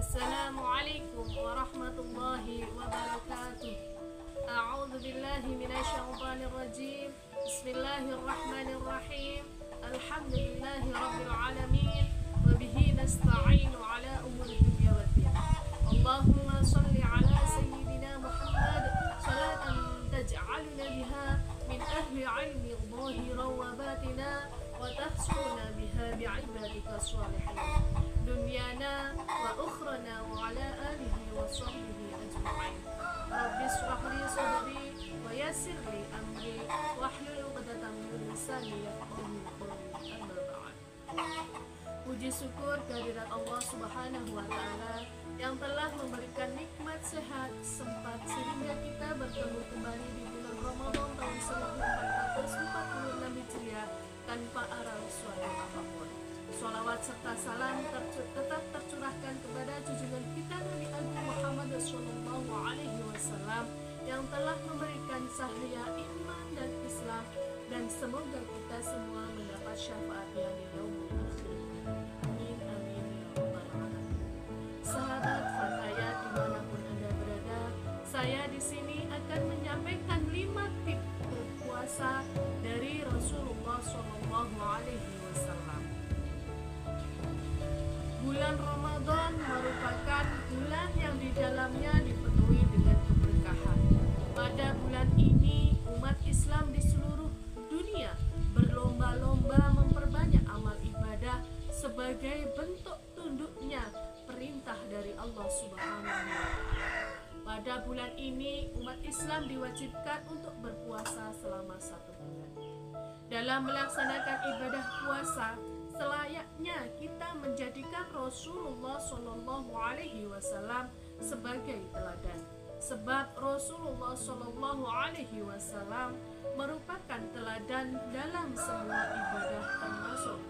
Assalamualaikum warahmatullahi wabarakatuh. A'udzu billahi minasyaitonir rajim. Bismillahirrahmanirrahim. Alhamdulillahi rabbil alamin wa bihi nasta'inu ala umuri dunya waddin. Allahumma shalli ala sayyidina Muhammad salatan taj'aluna biha min ahli 'ilmi dhahiran wa batina wa tahsuna biha bi'ibadika shalihin. Dunyana wa ukhrana wa ala alihi wa sahbihi ajma'in. Rabbi shrah li sadri wa yassir li amri wahlul 'uqdatam min lisani yafqahu qawli. Amma ba'd. Puji syukur kehadirat Allah Subhanahu wa taala yang telah memberikan nikmat sehat sempat sehingga kita bertemu kembali di bulan Ramadan tahun 1446 Hijriah tanpa arah suara apapun. Sholawat serta salam tetap tercurahkan kepada junjungan kita Nabi Agung Muhammad Sallallahu Alaihi Wasallam yang telah memberikan cahaya iman dan Islam, dan semoga kita semua mendapat syafaatnya di yaumul akhir. Amin amin ya rabbal alamin. Sahabat Fatayat dimanapun Anda berada, saya di sini akan menyampaikan 5 tips berpuasa dari Rasulullah Sallallahu Alaihi Wasallam. Bulan Ramadan merupakan bulan yang di dalamnya dipenuhi dengan keberkahan. Pada bulan ini, umat Islam di seluruh dunia berlomba-lomba memperbanyak amal ibadah sebagai bentuk tunduknya perintah dari Allah Subhanahu wa taala. Pada bulan ini, umat Islam diwajibkan untuk berpuasa selama 1 bulan. Dalam melaksanakan ibadah puasa, selayaknya kita menjadikan Rasulullah Shallallahu Alaihi Wasallam sebagai teladan. Sebab Rasulullah Shallallahu Alaihi Wasallam merupakan teladan dalam semua ibadah, termasuk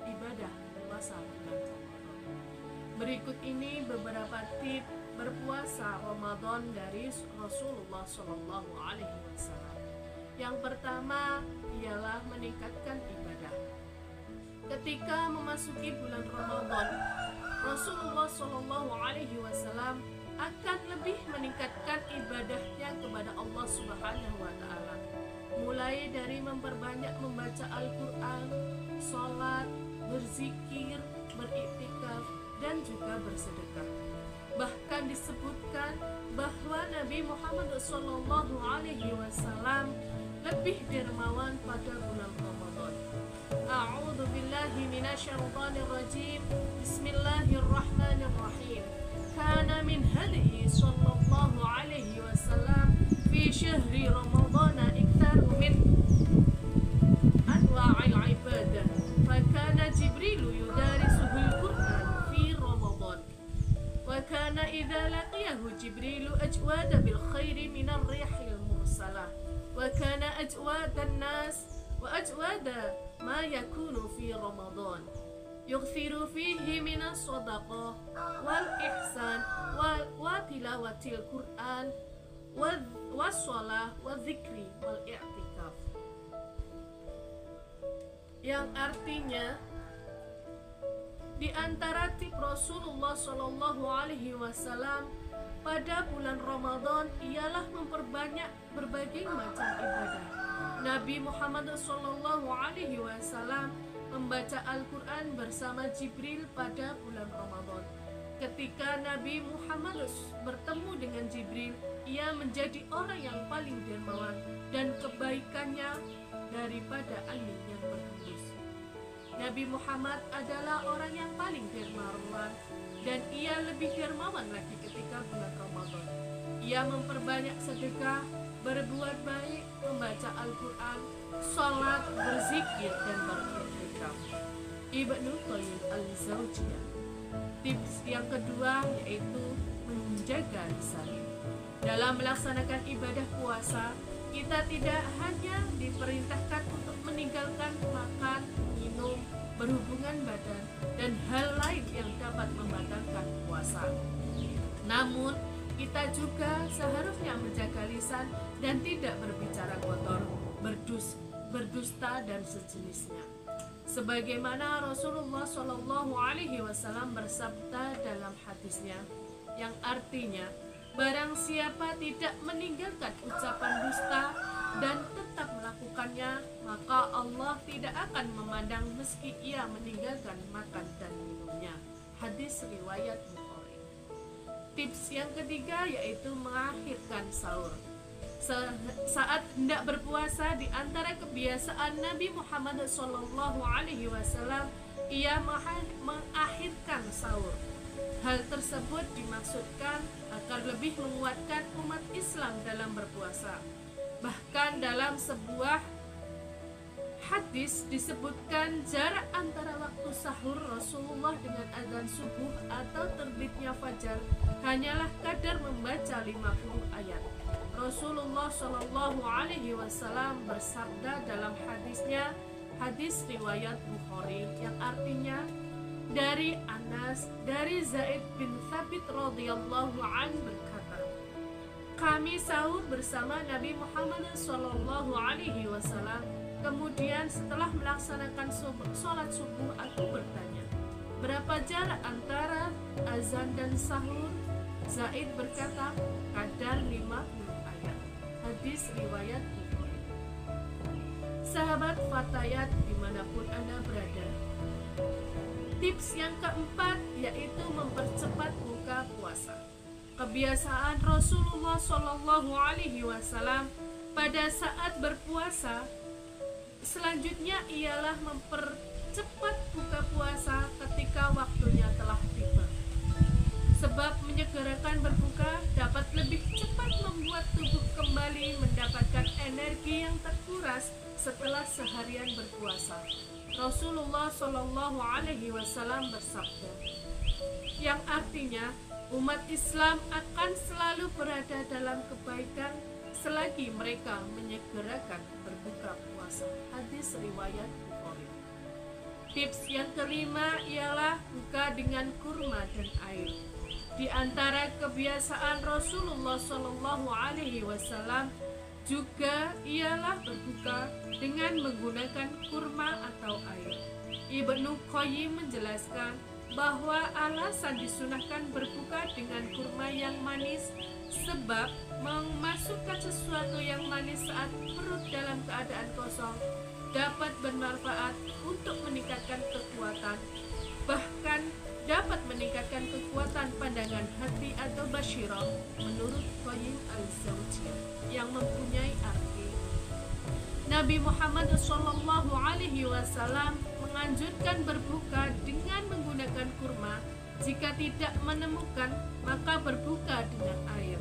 ibadah puasa bulan Ramadan. Berikut ini beberapa tips berpuasa Ramadan dari Rasulullah Shallallahu Alaihi Wasallam. Yang pertama ialah meningkatkan ibadah. Ketika memasuki bulan Ramadan, Rasulullah Shallallahu Alaihi Wasallam akan lebih meningkatkan ibadahnya kepada Allah Subhanahu wa taala, mulai dari memperbanyak membaca Al-Quran, sholat, berzikir, beriktikaf, dan juga bersedekah. Bahkan disebutkan bahwa Nabi Muhammad Shallallahu Alaihi Wasallam lebih dermawan pada bulan Ramadan. A'udzu billahi minasyaitonir rajim. Bismillahirrahmanirrahim. Kana min hadyi sallallahu alaihi wasallam fi syahri ramadhana iktharu min anwa'il ibadah. Fa kana Jibril yudarisuhul Qur'an fi Ramadan. Wa kana idza laqiyahu Jibril ajwada bil khairi min ar-rihil mursalah. Wa kana ajwadan nas wa ajwada ma yakunu fi Ramadan, yukthiru fihi minas sadaqah wal ihsan wa tilawatil Qur'an wa shalah wa dzikri wal i'tikaf. Yang artinya, di antara tips Rasulullah Shallallahu Alaihi Wasallam pada bulan Ramadan ialah memperbanyak berbagai macam ibadah. Nabi Muhammad Sallallahu Alaihi Wasallam membaca Al-Quran bersama Jibril pada bulan Ramadan. Ketika Nabi Muhammad bertemu dengan Jibril, ia menjadi orang yang paling dermawan dan kebaikannya daripada angin yang berhembus. Nabi Muhammad adalah orang yang paling dermawan, dan ia lebih dermawan lagi ketika bulan Ramadan. Ia memperbanyak sedekah, berbuat baik, membaca Al-Quran, sholat, berzikir, dan beriktikaf. Ibnu Qayyim al-Jauziyah. Tips yang kedua yaitu menjaga lisan. Dalam melaksanakan ibadah puasa, kita tidak hanya diperintahkan untuk meninggalkan makan, minum, berhubungan badan, dan hal lain yang dapat membatalkan puasa. Namun, kita juga seharusnya menjaga lisan dan tidak berbicara kotor, berdusta, dan sejenisnya. sebagaimana Rasulullah Shallallahu Alaihi Wasallam bersabda dalam hadisnya, yang artinya, barang siapa tidak meninggalkan ucapan dusta dan tetap melakukannya, maka Allah tidak akan memandang meski ia meninggalkan makan dan minumnya. Hadis riwayat Bukhari. Tips yang ketiga yaitu mengakhirkan sahur. Saat hendak berpuasa, di antara kebiasaan Nabi Muhammad SAW, ia mengakhirkan sahur. Hal tersebut dimaksudkan agar lebih menguatkan umat Islam dalam berpuasa. Bahkan dalam sebuah hadis disebutkan jarak antara waktu sahur Rasulullah dengan azan subuh atau terbitnya fajar hanyalah kadar membaca 50 ayat. Rasulullah Shallallahu Alaihi Wasallam bersabda dalam hadisnya, hadis riwayat Bukhari, yang artinya, dari Anas dari Zaid bin Thabit radhiyallahu an berkata, kami sahur bersama Nabi Muhammad Shallallahu Alaihi Wasallam. Kemudian setelah melaksanakan sholat subuh, aku bertanya, berapa jarak antara azan dan sahur? Zaid berkata, kadar 50 ayat. Hadis riwayat Bukhari. Sahabat Fatayat dimanapun Anda berada, tips yang keempat yaitu mempercepat buka puasa. Kebiasaan Rasulullah Shallallahu Alaihi Wasallam pada saat berpuasa selanjutnya ialah mempercepat buka puasa ketika waktunya telah tiba. Sebab menyegerakan berbuka dapat lebih cepat membuat tubuh kembali mendapatkan energi yang terkuras setelah seharian berpuasa. Rasulullah Shallallahu Alaihi Wasallam bersabda, yang artinya umat Islam akan selalu berada dalam kebaikan selagi mereka menyegerakan berbuka puasa. Hadis riwayat Bukhari. Tips yang kelima ialah buka dengan kurma dan air. Di antara kebiasaan Rasulullah Shallallahu Alaihi Wasallam juga ialah berbuka dengan menggunakan kurma atau air. Ibnu Qayyim menjelaskan bahwa alasan disunahkan berbuka dengan kurma yang manis sebab memasukkan sesuatu yang manis saat perut dalam keadaan kosong dapat bermanfaat untuk meningkatkan kekuatan, bahkan dapat meningkatkan kekuatan pandangan hati atau basyirah, menurut Qayyim al-Zawjiyah, yang mempunyai arti Nabi Muhammad Shallallahu Alaihi Wasallam menganjurkan berbuka dengan menggunakan kurma. Jika tidak menemukan, maka berbuka dengan air.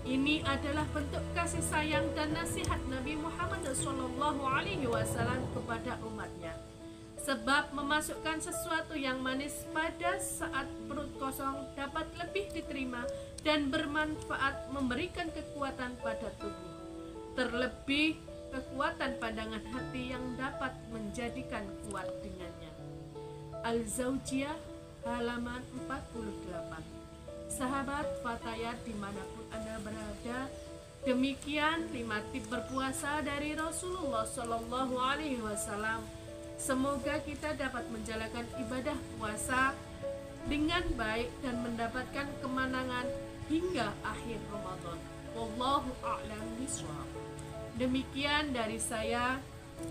Ini adalah bentuk kasih sayang dan nasihat Nabi Muhammad Shallallahu Alaihi Wasallam kepada umatnya. Sebab memasukkan sesuatu yang manis pada saat perut kosong dapat lebih diterima dan bermanfaat, memberikan kekuatan pada tubuh. Terlebih kekuatan pandangan hati yang dapat menjadikan kuat dengannya. Al-Zawjiyah halaman 48. Sahabat Fatayat dimanapun Anda berada, demikian 5 tips berpuasa dari Rasulullah Shallallahu Alaihi Wasallam. Semoga kita dapat menjalankan ibadah puasa dengan baik dan mendapatkan kemenangan hingga akhir Ramadan. Wallahu a'lam bishawab. Demikian dari saya.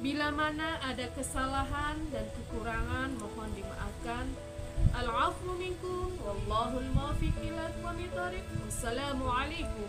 Bila mana ada kesalahan dan kekurangan, mohon dimaafkan. Al-'afwu minkum wallahul muwaffiq ila aqwamit thoriq. Wassalamualaikum